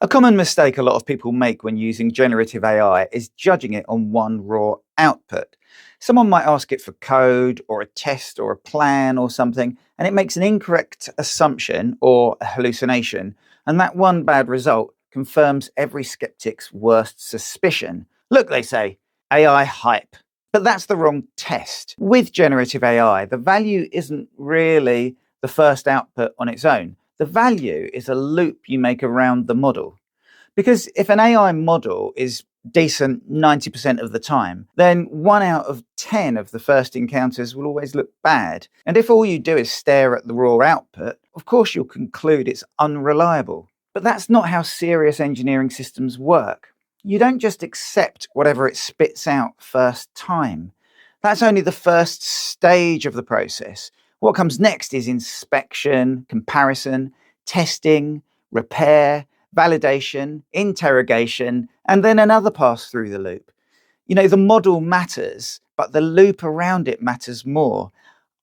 A common mistake a lot of people make when using generative AI is judging it on one raw output. Someone might ask it for code or a test or a plan or something, and it makes an incorrect assumption or a hallucination, and that one bad result confirms every skeptic's worst suspicion. Look, they say, AI hype. But that's the wrong test. With generative AI, the value isn't really the first output on its own. The value is a loop you make around the model. Because if an AI model is decent 90% of the time, then 1 out of 10 of the first encounters will always look bad. And if all you do is stare at the raw output, of course you'll conclude it's unreliable. But that's not how serious engineering systems work. You don't just accept whatever it spits out first time. That's only the first stage of the process. What comes next is inspection, comparison, testing, repair, validation, interrogation, and then another pass through the loop. The model matters, but the loop around it matters more.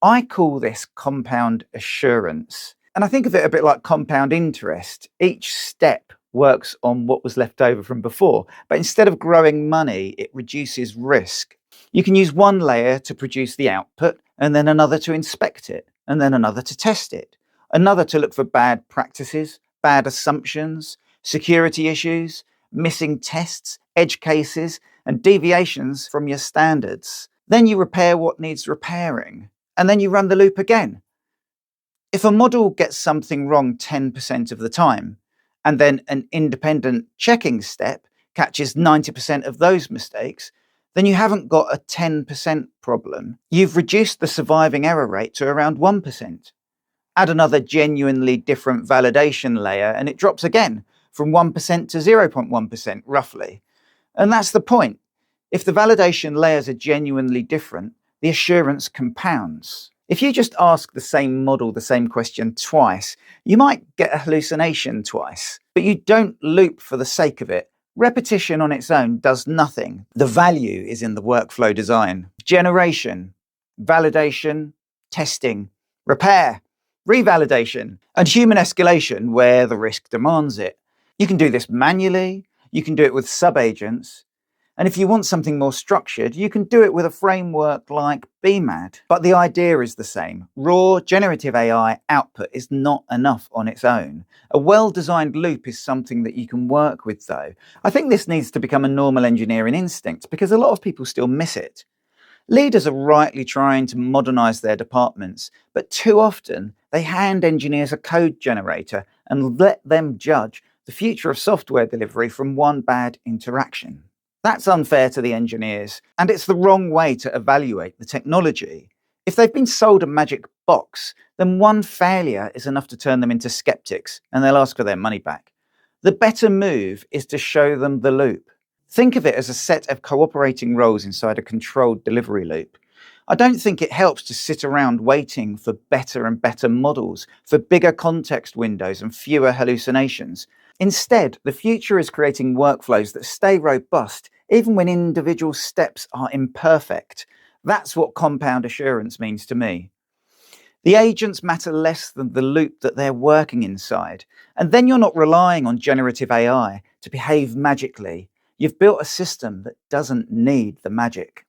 I call this compound assurance. And I think of it a bit like compound interest. Each step works on what was left over from before, but instead of growing money, it reduces risk. You can use one layer to produce the output, and then another to inspect it, and then another to test it, another to look for bad practices, bad assumptions, security issues, missing tests, edge cases, and deviations from your standards. Then you repair what needs repairing, and then you run the loop again. If a model gets something wrong 10% of the time, and then an independent checking step catches 90% of those mistakes, then you haven't got a 10% problem. You've reduced the surviving error rate to around 1%. Add another genuinely different validation layer and it drops again from 1% to 0.1% roughly. And that's the point. If the validation layers are genuinely different, the assurance compounds. If you just ask the same model the same question twice, you might get a hallucination twice, but you don't loop for the sake of it. Repetition on its own does nothing. The value is in the workflow design. Generation, validation, testing, repair, revalidation, and human escalation where the risk demands it. You can do this manually, you can do it with sub-agents, and if you want something more structured, you can do it with a framework like BMAD. But the idea is the same. Raw generative AI output is not enough on its own. A well-designed loop is something that you can work with, though. I think this needs to become a normal engineering instinct because a lot of people still miss it. Leaders are rightly trying to modernize their departments, but too often they hand engineers a code generator and let them judge the future of software delivery from one bad interaction. That's unfair to the engineers, and it's the wrong way to evaluate the technology. If they've been sold a magic box, then one failure is enough to turn them into skeptics, and they'll ask for their money back. The better move is to show them the loop. Think of it as a set of cooperating roles inside a controlled delivery loop. I don't think it helps to sit around waiting for better and better models, for bigger context windows and fewer hallucinations. Instead, the future is creating workflows that stay robust even when individual steps are imperfect. That's what compound assurance means to me. The agents matter less than the loop that they're working inside. And then you're not relying on generative AI to behave magically. You've built a system that doesn't need the magic.